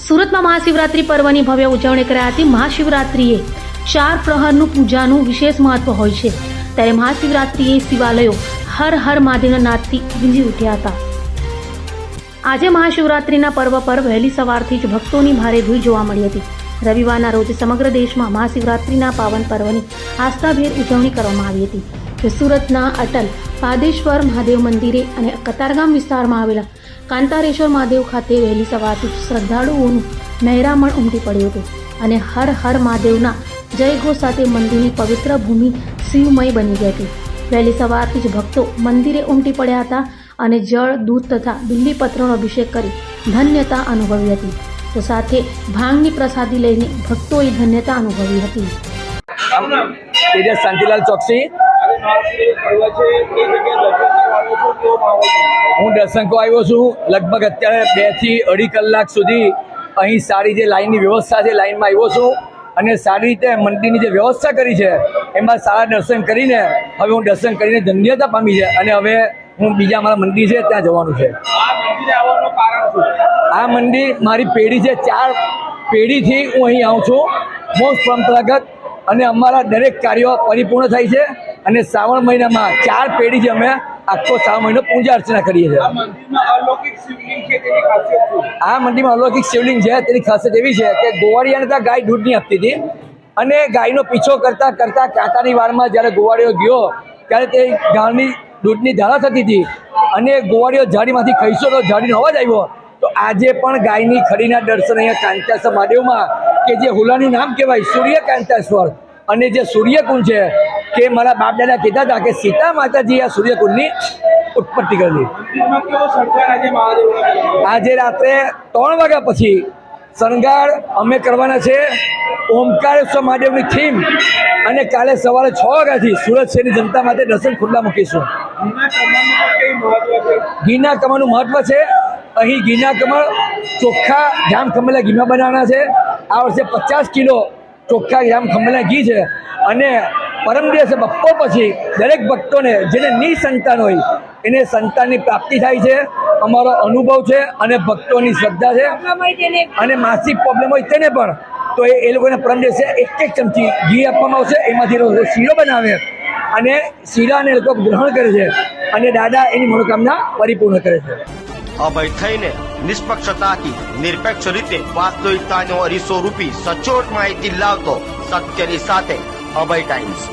સુરતમાં મહાશિવરાત્રી પર્વની ભવ્ય ઉજવણી કરાતી મહાશિવરાત્રીએ 4 પ્રહરનું પૂજાનું વિશેષ મહત્વ હોય છે। ત્યારે મહાશિવરાત્રીએ શિવાલયો હર હર મહાદેવના નાદથી ગુંજી ઉઠ્યા હતા। આજે મહાશિવરાત્રીના પર્વ પર વહેલી સવારથી જ ભક્તોની ભારે ભીડ જોવા મળી હતી। રવિવારના રોજ સમગ્ર દેશમાં મહાશિવરાત્રીના પાવન પર્વની આસ્થાભેર ઉજવણી કરવામાં આવી હતી। તો સુરતના અટલ પાદેશ્વર મહાદેવ મંદિરે અને કતારગામ વિસ્તારમાં આવેલા કાંતારેશ્વર મહાદેવ ખાતે વહેલી સવારથી શ્રદ્ધાળુઓનું મહેરામણ ઉમટી પડ્યું હતું અને હર હર મહાદેવના જયઘોષ સાથે મંદિરની પવિત્ર ભૂમિ શિવમય બની ગઈ હતી। વહેલી સવારથી જ ભક્તો મંદિરે ઉમટી પડ્યા હતા અને જળ, દૂધ તથા બિલ્લીપત્રનો અભિષેક કરી ધન્યતા અનુભવી હતી। તો સાથે ભાંગની પ્રસાદી લઈને ભક્તોએ ધન્યતા અનુભવી હતી। તેજસ શાંતિલાલ ચોકસી। હું દર્શન કરવા આવ્યો છું। લગભગ અત્યારે 2 થી 2.5 કલાક સુધી અહીં સારી જે લાઈનની વ્યવસ્થા છે, લાઈનમાં આવ્યો છું અને સારી રીતે મંદિરની જે વ્યવસ્થા કરી છે એમાં સારા દર્શન કરીને હવે હું દર્શન કરીને ધન્યતા પામી છે અને હવે હું બીજા મારા મંદિર છે ત્યાં જવાનું છે। આ મંદિર મારી પેઢી છે, 4 પેઢીથી હું અહીં આવું છું। મોસ્ટ પરંપરાગત અને અમારા દરેક કાર્યો પરિપૂર્ણ થાય છે અને શ્રાવણ મહિનામાં 4 પેઢીથી અમે આખો શ્રાવણ મહિનો પૂજા અર્ચના કરીએ છીએ। આ મંદિરમાં અલૌકિક શિવલિંગ છે, તેની ખાસિયત એવી છે કે ગોવાળિયાને ત્યાં ગાય દૂધ નહીં આપતી હતી અને ગાયનો પીછો કરતાં કરતાં કાંટાની વારમાં જ્યારે ગોવાળિયો ગયો ત્યારે તે ગાયની દૂધની ધારા થતી હતી અને ગોવાળિયો ઝાડીમાંથી ખઈશો તો ઝાડીનો અવાજ આવ્યો। તો આજે પણ ગાયની ખડીના દર્શન અહીંયા કાંતાશ્વર મહાદેવમાં કે જે હુલાનું નામ કહેવાય સૂર્ય કાંતાશ્વર અને જે સૂર્યકુંડ છે કે મારા બાપ દાદા કહેતા હતા કે સીતા માતાજી આ સૂર્યકુંડની ઉત્પત્તિ કરેલી। આજે રાત્રે 3 વાગ્યા પછી શણગાર અમે કરવાના છે ઓમકારેશ્વર મહાદેવની થીમ અને કાલે સવારે 6 વાગ્યાથી સુરત શહેરની જનતા માટે દર્શન ખુલ્લા મૂકીશું। ઘીના કમળનું મહત્વ છે। અહીં ઘીના કમળ ચોખ્ખા જામ ખમેલા ઘીમાં બનાવવાના છે। આ વર્ષે 50 કિલો ચોખ્ખા જામ ખમેલા ઘી છે અને પરમ દિવસે બપોર પછી દરેક ભક્તોને જેને નિસંતાન હોય એને સંતાનની પ્રાપ્તિ થાય છે। અમારો અનુભવ છે અને ભક્તોની શ્રદ્ધા છે અને માસિક પ્રોબ્લેમ હોય તેને પણ તો એ લોકોને પરમ દિવસે 1 ચમચી ઘી આપવામાં આવશે। એમાંથી શીરો બનાવે અને શીરાને લોકો ગ્રહણ કરે છે અને દાદા એની મનોકામના પરિપૂર્ણ કરે છે। અભય થઈને નિષ્પક્ષતાથી નિરપેક્ષ રીતે વાસ્તવિકતાનો અરીસો રૂપી સચોટ માહિતી લાવતો સત્યની સાથે અભય ટાઈમ્સ।